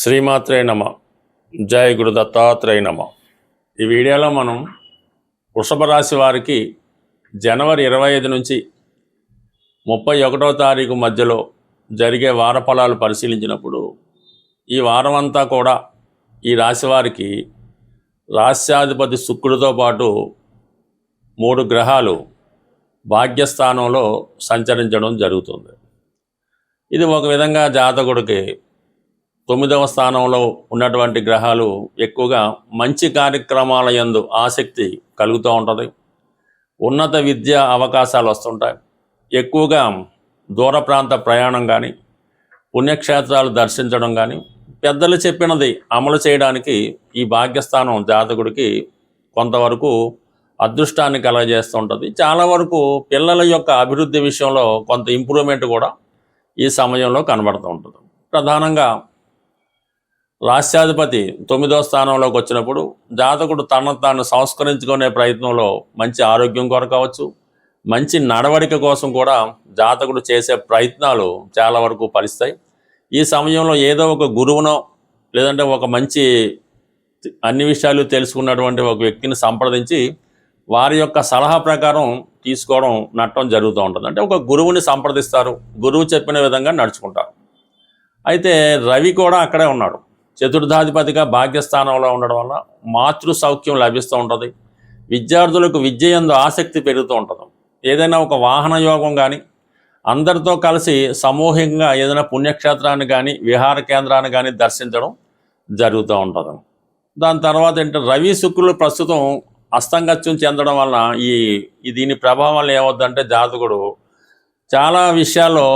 శ్రీమాత్రే నమ. జయ గురు దత్తాత్రేయ నమ. ఈ వీడియోలో మనం వృషభ రాశి వారికి జనవరి 25 నుంచి 31వ తారీఖు మధ్యలో జరిగే వార ఫలాలు పరిశీలించినప్పుడు ఈ వారం అంతా కూడా ఈ రాశి వారికి రాశ్యాధిపతి శుక్రుడితో పాటు 3 గ్రహాలు భాగ్యస్థానంలో సంచరించడం జరుగుతుంది. ఇది ఒక విధంగా జాతకుడికి 9వ స్థానంలో ఉన్నటువంటి గ్రహాలు ఎక్కువగా మంచి కార్యక్రమాల యందు ఆసక్తి కలుగుతూ ఉంటుంది. ఉన్నత విద్యా అవకాశాలు వస్తుంటాయి. ఎక్కువగా దూర ప్రాంత ప్రయాణం కానీ, పుణ్యక్షేత్రాలు దర్శించడం కానీ, పెద్దలు చెప్పినది అమలు చేయడానికి ఈ భాగ్యస్థానం జాతకుడికి కొంతవరకు అదృష్టాన్ని కలగజేస్తూ ఉంటుంది. చాలా వరకు పిల్లల యొక్క అభివృద్ధి విషయంలో కొంత ఇంప్రూవ్మెంట్ కూడా ఈ సమయంలో కనబడుతూ ఉంటుంది. ప్రధానంగా రాశ్యాధిపతి 9వ స్థానంలోకి వచ్చినప్పుడు జాతకుడు తాను సంస్కరించుకునే ప్రయత్నంలో మంచి ఆరోగ్యం కొరకవచ్చు, మంచి నడవడిక కోసం కూడా జాతకుడు చేసే ప్రయత్నాలు చాలా వరకు ఫలిస్తాయి. ఈ సమయంలో ఏదో ఒక గురువునో లేదంటే ఒక మంచి అన్ని విషయాలు తెలుసుకున్నటువంటి ఒక వ్యక్తిని సంప్రదించి వారి యొక్క సలహా ప్రకారం తీసుకోవడం నట్టం జరుగుతూ ఉంటుంది. అంటే ఒక గురువుని సంప్రదిస్తారు, గురువు చెప్పిన విధంగా నడుచుకుంటారు. అయితే రవి కూడా అక్కడే ఉన్నాడు. చతుర్థాధిపతిగా భాగ్యస్థానంలో ఉండడం వల్ల మాతృ సౌఖ్యం లభిస్తూ ఉంటుంది. విద్యార్థులకు విద్య యందు ఆసక్తి పెరుగుతూ ఉంటుంది. ఏదైనా ఒక వాహన యోగం కానీ, అందరితో కలిసి సమూహంగా ఏదైనా పుణ్యక్షేత్రాన్ని కానీ, విహార కేంద్రాన్ని కానీ దర్శించడం జరుగుతూ ఉంటుంది. దాని తర్వాత ఏంటంటే రవి శుక్రులు ప్రస్తుతం అస్తంగత్యం చెందడం వలన దీని ప్రభావం వల్ల ఏమవుద్దంటే జాతకుడు చాలా విషయాల్లో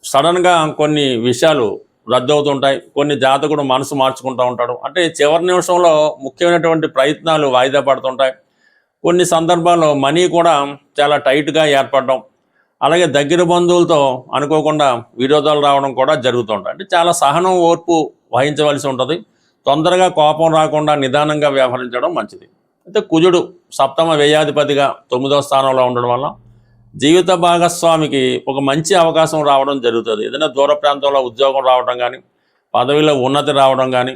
సడన్గా కొన్ని విషయాలు రద్దవుతుంటాయి. కొన్ని జాతకుడు మనసు మార్చుకుంటూ ఉంటాడు. అంటే చివరి నిమిషంలో ముఖ్యమైనటువంటి ప్రయత్నాలు వాయిదా పడుతుంటాయి. కొన్ని సందర్భాల్లో మనీ కూడా చాలా టైట్గా ఏర్పడడం, అలాగే దగ్గర బంధువులతో అనుకోకుండా విరోధాలు రావడం కూడా జరుగుతుంటాయి. అంటే చాలా సహనం, ఓర్పు వహించవలసి ఉంటుంది. తొందరగా కోపం రాకుండా నిదానంగా వ్యవహరించడం మంచిది. అయితే కుజుడు సప్తమ వ్యయాధిపతిగా 9వ స్థానంలో ఉండడం వల్ల జీవిత భాగస్వామికి ఒక మంచి అవకాశం రావడం జరుగుతుంది. ఏదైనా దూర ప్రాంతంలో ఉద్యోగం రావడం కానీ, పదవిలో ఉన్నతి రావడం కానీ,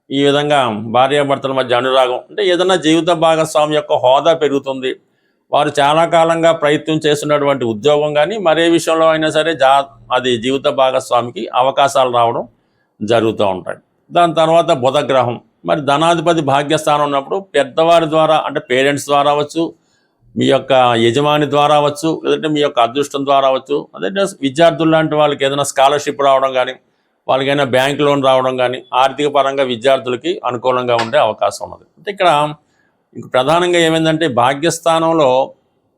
ఈ విధంగా భార్యాభర్తల మధ్య అనురాగం, అంటే ఏదైనా జీవిత భాగస్వామి యొక్క హోదా పెరుగుతుంది. వారు చాలా కాలంగా ప్రయత్నం చేస్తున్నటువంటి ఉద్యోగం కానీ మరే విషయంలో అయినా సరే అది జీవిత భాగస్వామికి అవకాశాలు రావడం జరుగుతూ ఉంటాయి. దాని తర్వాత బుధగ్రహం మరి ధనాధిపతి భాగ్యస్థానం ఉన్నప్పుడు పెద్దవారి ద్వారా, అంటే పేరెంట్స్ ద్వారా అవచ్చు, మీ యొక్క యజమాని ద్వారా అవచ్చు, లేదంటే మీ యొక్క అదృష్టం ద్వారా అవచ్చు, అదే విద్యార్థులు లాంటి వాళ్ళకి ఏదైనా స్కాలర్షిప్ రావడం కానీ, వాళ్ళకైనా బ్యాంక్ లోన్ రావడం కానీ, ఆర్థిక పరంగా విద్యార్థులకి అనుకూలంగా ఉండే అవకాశం ఉన్నది. అంటే ఇక్కడ ప్రధానంగా ఏమైందంటే భాగ్యస్థానంలో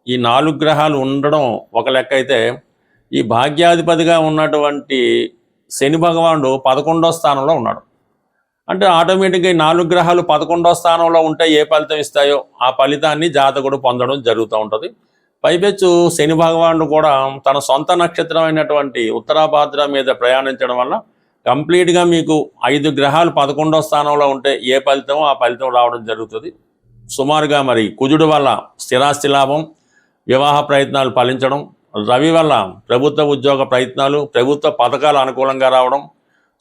ఈ 4 గ్రహాలు ఉండడం ఒక లెక్క అయితే, ఈ భాగ్యాధిపతిగా ఉన్నటువంటి శని భగవానుడు 11వ స్థానంలో ఉన్నాడు. అంటే ఆటోమేటిక్గా ఈ 4 గ్రహాలు 11వ స్థానంలో ఉంటే ఏ ఫలితం ఇస్తాయో ఆ ఫలితాన్ని జాతకుడు పొందడం జరుగుతూ ఉంటుంది. పైపెచ్చు శని భగవానుడు కూడా తన సొంత నక్షత్రమైనటువంటి ఉత్తరాభాద్ర మీద ప్రయాణించడం వల్ల కంప్లీట్గా మీకు 5 గ్రహాలు 11వ స్థానంలో ఉంటే ఏ ఫలితమో ఆ ఫలితం రావడం జరుగుతుంది. సుమారుగా మరి కుజుడు వల్ల స్థిరాస్తి లాభం, వివాహ ప్రయత్నాలు ఫలించడం, రవి వల్ల ప్రభుత్వ ఉద్యోగ ప్రయత్నాలు, ప్రభుత్వ పథకాలు అనుకూలంగా రావడం,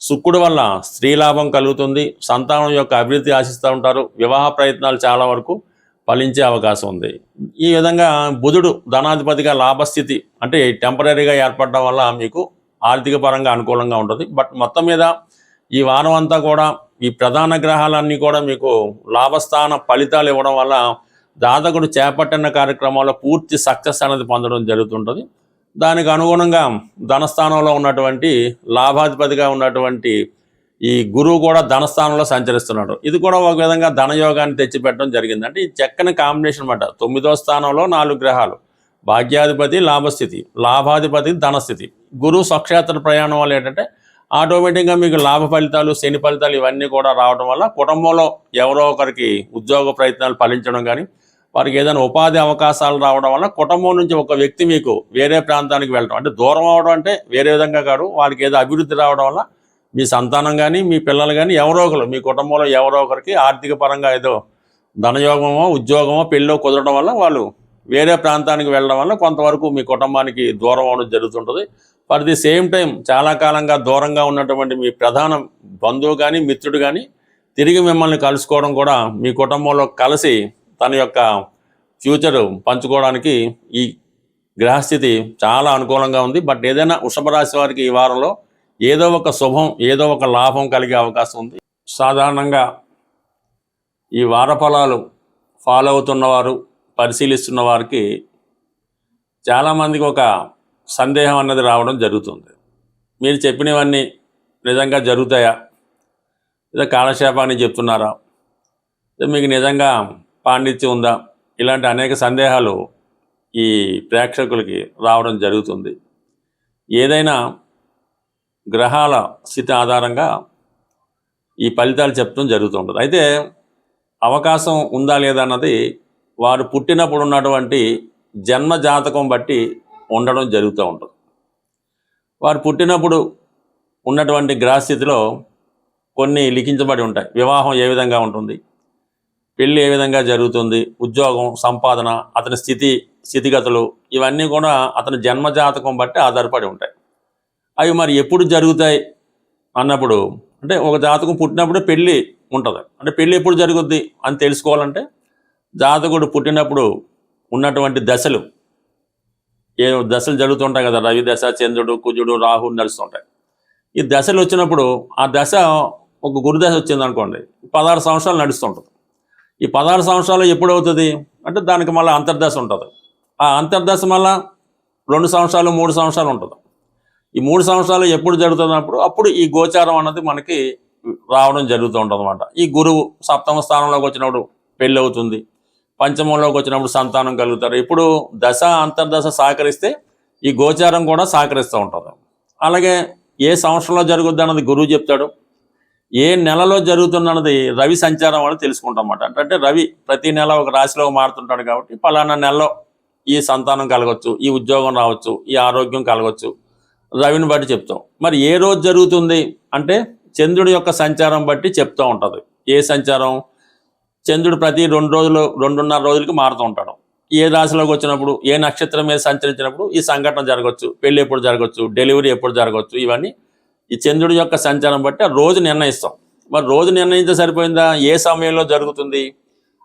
శుక్రుడు వల్ల స్త్రీలాభం కలుగుతుంది, సంతానం యొక్క అభివృద్ధి ఆశిస్తూ ఉంటారు, వివాహ ప్రయత్నాలు చాలా వరకు ఫలించే అవకాశం ఉంది. ఈ విధంగా బుధుడు ధనాధిపతిగా లాభస్థితి అంటే టెంపరీగా ఏర్పడడం వల్ల మీకు ఆర్థిక పరంగా అనుకూలంగా ఉంటుంది. బట్ మొత్తం మీద ఈ వారం అంతా కూడా ఈ ప్రధాన గ్రహాలన్నీ కూడా మీకు లాభస్థాన ఫలితాలు ఇవ్వడం వల్ల జాతకుడు చేపట్టిన కార్యక్రమాల్లో పూర్తి సక్సెస్ అనేది పొందడం జరుగుతుంటుంది. దానికి అనుగుణంగా ధనస్థానంలో ఉన్నటువంటి లాభాధిపతిగా ఉన్నటువంటి ఈ గురువు కూడా ధనస్థానంలో సంచరిస్తున్నాడు. ఇది కూడా ఒక విధంగా ధనయోగాన్ని తెచ్చిపెట్టడం జరిగింది. అంటే ఈ చక్కని కాంబినేషన్ అన్నమాట. 9వ స్థానంలో 4 గ్రహాలు, భాగ్యాధిపతి లాభస్థితి, లాభాధిపతి ధనస్థితి, గురువు స్వక్షేత్ర ప్రయాణం వల్ల ఏంటంటే ఆటోమేటిక్గా మీకు లాభ ఫలితాలు, శని ఫలితాలు ఇవన్నీ కూడా రావడం వల్ల కుటుంబంలో ఎవరో ఒకరికి ఉద్యోగ ప్రయత్నాలు ఫలించడం కానీ, వారికి ఏదైనా ఉపాధి అవకాశాలు రావడం వల్ల కుటుంబం నుంచి ఒక వ్యక్తి మీకు వేరే ప్రాంతానికి వెళ్ళడం, అంటే దూరం అవడం అంటే వేరే విధంగా కాదు, వారికి ఏదో అభివృద్ధి రావడం వల్ల మీ సంతానం కానీ మీ పిల్లలు కానీ ఎవరో ఒకరు మీ కుటుంబంలో ఎవరో ఒకరికి ఆర్థిక పరంగా ఏదో ధనయోగమో ఉద్యోగమో పెళ్ళో కుదరడం వల్ల వాళ్ళు వేరే ప్రాంతానికి వెళ్ళడం వల్ల కొంతవరకు మీ కుటుంబానికి దూరం అవడం జరుగుతుంటుంది. ఫర్ ది సేమ్ టైం చాలా కాలంగా దూరంగా ఉన్నటువంటి మీ ప్రధాన బంధువు కానీ మిత్రుడు కానీ తిరిగి మిమ్మల్ని కలుసుకోవడం కూడా మీ కుటుంబంలో కలిసి తన యొక్క ఫ్యూచర్ పంచుకోవడానికి ఈ గ్రహస్థితి చాలా అనుకూలంగా ఉంది. బట్ ఏదైనా వృషభ రాశి వారికి ఈ వారంలో ఏదో ఒక శుభం ఏదో ఒక లాభం కలిగే అవకాశం ఉంది. సాధారణంగా ఈ వార ఫలాలు ఫాలో అవుతున్నవారు పరిశీలిస్తున్న వారికి చాలామందికి ఒక సందేహం అన్నది రావడం జరుగుతుంది. మీరు చెప్పినవన్నీ నిజంగా జరుగుతాయా, లేదా కాలక్షేపాన్ని చెప్తున్నారా, మీకు నిజంగా పాండిత్యం ఉందా, ఇలాంటి అనేక సందేహాలు ఈ ప్రేక్షకులకి రావడం జరుగుతుంది. ఏదైనా గ్రహాల స్థితి ఆధారంగా ఈ ఫలితాలు చెప్పడం జరుగుతుంటుంది. అయితే అవకాశం ఉందా లేదా అన్నది వారు పుట్టినప్పుడు ఉన్నటువంటి జన్మ జాతకం బట్టి ఉండడం జరుగుతూ ఉంటుంది. వారు పుట్టినప్పుడు ఉన్నటువంటి గ్రహస్థితిలో కొన్ని లిఖించబడి ఉంటాయి. వివాహం ఏ విధంగా ఉంటుంది, పెళ్ళి ఏ విధంగా జరుగుతుంది, ఉద్యోగం, సంపాదన, అతని స్థితిగతులు ఇవన్నీ కూడా అతని జన్మజాతకం బట్టి ఆధారపడి ఉంటాయి. అవి మరి ఎప్పుడు జరుగుతాయి అన్నప్పుడు, అంటే ఒక జాతకం పుట్టినప్పుడు పెళ్ళి ఉంటుంది, అంటే పెళ్ళి ఎప్పుడు జరుగుద్ది అని తెలుసుకోవాలంటే జాతకుడు పుట్టినప్పుడు ఉన్నటువంటి దశలు, ఏ దశలు జరుగుతుంటాయి కదా, రవి దశ, చంద్రుడు, కుజుడు, రాహు నడుస్తుంటాయి. ఈ దశలు వచ్చినప్పుడు ఆ దశ ఒక గురుదశ వచ్చింది అనుకోండి, 16 సంవత్సరాలు నడుస్తుంటుంది. ఈ 16 సంవత్సరాలు ఎప్పుడు అవుతుంది అంటే దానికి మళ్ళీ అంతర్దశ ఉంటుంది. ఆ అంతర్దశ మళ్ళీ 2 సంవత్సరాలు 3 సంవత్సరాలు ఉంటుంది. ఈ 3 సంవత్సరాలు ఎప్పుడు జరుగుతున్నప్పుడు అప్పుడు ఈ గోచారం అన్నది మనకి రావడం జరుగుతూ ఉంటుంది అన్నమాట. ఈ గురువు సప్తమ స్థానంలోకి వచ్చినప్పుడు పెళ్ళి అవుతుంది, పంచమంలోకి వచ్చినప్పుడు సంతానం కలుగుతారు. ఇప్పుడు దశ అంతర్దశ సహకరిస్తే ఈ గోచారం కూడా సహకరిస్తూ ఉంటుంది. అలాగే ఏ సంవత్సరంలో జరుగుద్ది అన్నది గురువు చెప్తాడు, ఏ నెలలో జరుగుతున్నది రవి సంచారం అని తెలుసుకుంటాం అన్నమాట. అంటే రవి ప్రతి నెల ఒక రాశిలో మారుతుంటాడు కాబట్టి పలానా నెలలో ఈ సంతానం కలగవచ్చు, ఈ ఉద్యోగం రావచ్చు, ఈ ఆరోగ్యం కలగవచ్చు, రవిని బట్టి చెప్తాం. మరి ఏ రోజు జరుగుతుంది అంటే చంద్రుడి యొక్క సంచారం బట్టి చెప్తూ ఉంటుంది. ఏ సంచారం, చంద్రుడు ప్రతి 2 రోజులు 2.5 రోజులకి మారుతూ ఉంటాడు. ఏ రాశిలోకి వచ్చినప్పుడు, ఏ నక్షత్రం మీద సంచరించినప్పుడు ఈ సంఘటన జరగవచ్చు, పెళ్ళి ఎప్పుడు జరగవచ్చు, డెలివరీ ఎప్పుడు జరగవచ్చు, ఇవన్నీ ఈ చంద్రుడి యొక్క సంచారం బట్టి ఆ రోజు నిర్ణయిస్తాం. మరి రోజు నిర్ణయించే సరిపోయిందా, ఏ సమయంలో జరుగుతుంది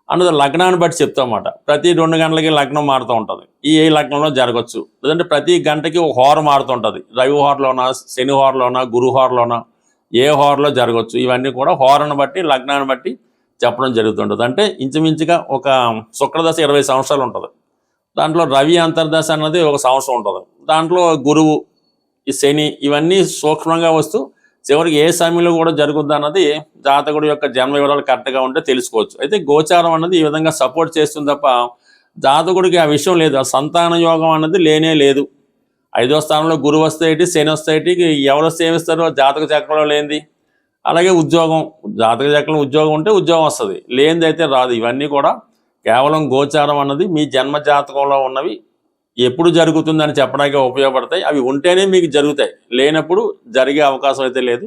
అన్నది లగ్నాన్ని బట్టి చెప్తాం అన్నమాట. ప్రతి 2 గంటలకి లగ్నం మారుతూ ఉంటుంది, ఏ లగ్నంలో జరగవచ్చు. లేదంటే ప్రతి గంటకి ఒక హోర మారుతుంటుంది, రవి హోరలోనా, శని హోరలోనా, గురు హోరలోనా, ఏ హోరలో జరగవచ్చు. ఇవన్నీ కూడా హోరను బట్టి లగ్నాన్ని బట్టి చెప్పడం జరుగుతుంటుంది. అంటే ఇంచుమించుగా ఒక శుక్రదశ 20 సంవత్సరాలు ఉంటుంది, దాంట్లో రవి అంతర్దశ అన్నది 1 సంవత్సరం ఉంటుంది, దాంట్లో గురువు, ఈ శని ఇవన్నీ సూక్ష్మంగా వస్తూ చివరికి ఏ సమయంలో కూడా జరుగుద్ది అన్నది జాతకుడి యొక్క జన్మ వివరాలు కరెక్ట్గా ఉంటే తెలుసుకోవచ్చు. అయితే గోచారం అన్నది ఈ విధంగా సపోర్ట్ చేస్తుంది తప్ప జాతకుడికి ఆ విషయం లేదు. ఆ సంతాన యోగం అన్నది లేనే లేదు. 5వ స్థానంలో గురువు వస్తే ఏంటి, శని వస్తే ఏంటి, ఎవరు సేవిస్తారో జాతక చక్రంలో లేనిది. అలాగే ఉద్యోగం, జాతక చక్రంలో ఉద్యోగం ఉంటే ఉద్యోగం వస్తుంది, లేనిది అయితే రాదు. ఇవన్నీ కూడా కేవలం గోచారం అన్నది మీ జన్మ జాతకంలో ఉన్నవి ఎప్పుడు జరుగుతుందని చెప్పడానికి ఉపయోగపడతాయి. అవి ఉంటేనే మీకు జరుగుతాయి, లేనప్పుడు జరిగే అవకాశం అయితే లేదు.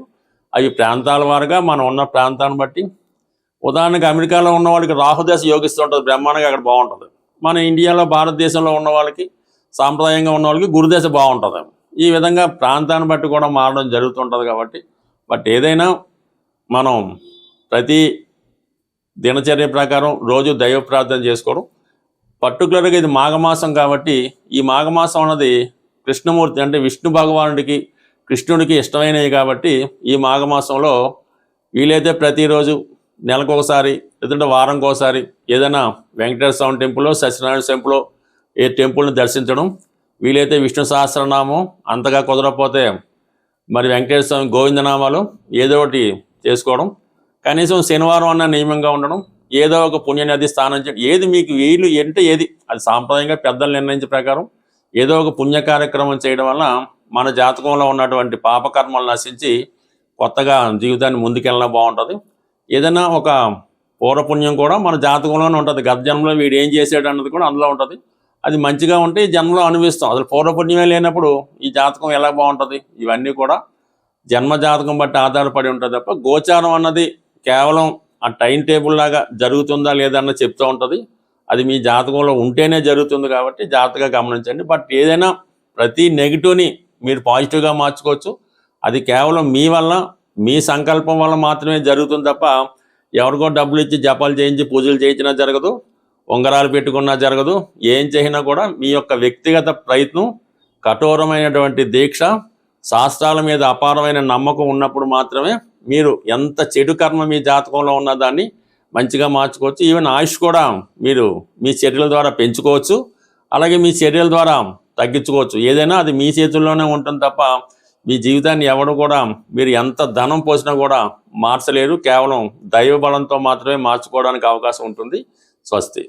అవి ప్రాంతాల వారుగా మనం ఉన్న ప్రాంతాన్ని బట్టి, ఉదాహరణకు అమెరికాలో ఉన్న వాళ్ళకి రాహుదశ యోగిస్తూ ఉంటుంది, బ్రహ్మాండంగా అక్కడ బాగుంటుంది. మన ఇండియాలో భారతదేశంలో ఉన్న వాళ్ళకి, సాంప్రదాయంగా ఉన్న వాళ్ళకి గురుదశ బాగుంటుంది. ఈ విధంగా ప్రాంతాన్ని బట్టి కూడా మారడం జరుగుతుంటుంది. కాబట్టి బట్ ఏదైనా మనం ప్రతి దినచర్య ప్రకారం రోజు దైవ ప్రార్థన చేసుకోవడం, పర్టికులర్గా ఇది మాఘమాసం కాబట్టి ఈ మాఘమాసం అన్నది కృష్ణమూర్తి అంటే విష్ణు భగవానుడికి, కృష్ణుడికి ఇష్టమైనవి కాబట్టి ఈ మాఘమాసంలో వీలైతే ప్రతిరోజు నెలకొకసారి లేదంటే వారంకి ఒకసారి ఏదైనా వెంకటేశ్వర స్వామి టెంపుల్లో, సత్యనారాయణ టెంపుల్లో ఏ టెంపుల్ని దర్శించడం, వీలైతే విష్ణు సహస్రనామం, అంతగా కుదరకపోతే మరి వెంకటేశ్వర స్వామి గోవిందనామాలు ఏదో ఒకటి చేసుకోవడం, కనీసం శనివారం అన్న నియమంగా ఉండడం, ఏదో ఒక పుణ్యనది స్నానం చేయడం, ఏది మీకు వీలు అంటే ఏది అది సాంప్రదాయంగా పెద్దలు నిర్ణయించే ప్రకారం ఏదో ఒక పుణ్య కార్యక్రమం చేయడం వల్ల మన జాతకంలో ఉన్నటువంటి పాపకర్మలు నశించి కొత్తగా జీవితాన్ని ముందుకెళ్ళడం బాగుంటుంది. ఏదైనా ఒక పూర్వపుణ్యం కూడా మన జాతకంలోనే ఉంటుంది, గత జన్మలో వీడు ఏం చేసాడు అన్నది కూడా అందులో ఉంటుంది. అది మంచిగా ఉంటే ఈ జన్మలో అనుభవిస్తాం. అసలు పూర్వపుణ్యమే లేనప్పుడు ఈ జాతకం ఎలా బాగుంటుంది? ఇవన్నీ కూడా జన్మ జాతకం బట్టి ఆధారపడి ఉంటుంది తప్ప గోచారం అన్నది కేవలం ఆ టైం టేబుల్ లాగా జరుగుతుందా లేదా అన్నది చెప్తూ ఉంటుంది. అది మీ జాతకంలో ఉంటేనే జరుగుతుంది కాబట్టి జాగ్రత్తగా గమనించండి. బట్ ఏదైనా ప్రతి నెగిటివ్ని మీరు పాజిటివ్గా మార్చుకోవచ్చు. అది కేవలం మీ వల్ల, మీ సంకల్పం వల్ల మాత్రమే జరుగుతుంది తప్ప ఎవరికో డబ్బులు ఇచ్చి జపాలు చేయించి పూజలు చేయించినా జరగదు, ఉంగరాలు పెట్టుకున్నా జరగదు. ఏం చేసినా కూడా మీ యొక్క వ్యక్తిగత ప్రయత్నం, కఠోరమైనటువంటి దీక్ష, శాస్త్రాల మీద అపారమైన నమ్మకం ఉన్నప్పుడు మాత్రమే మీరు ఎంత చెడు కర్మ మీ జాతకంలో ఉన్న దాన్ని మంచిగా మార్చుకోవచ్చు. ఈవెన్ ఆయుష్ కూడా మీరు మీ చర్యల ద్వారా పెంచుకోవచ్చు, అలాగే మీ చర్యల ద్వారా తగ్గించుకోవచ్చు. ఏదైనా అది మీ చేతుల్లోనే ఉంటుంది తప్ప మీ జీవితాన్ని ఎవడు కూడా మీరు ఎంత ధనం పోసినా కూడా మార్చలేరు. కేవలం దైవ బలంతో మాత్రమే మార్చుకోవడానికి అవకాశం ఉంటుంది. స్వస్తి.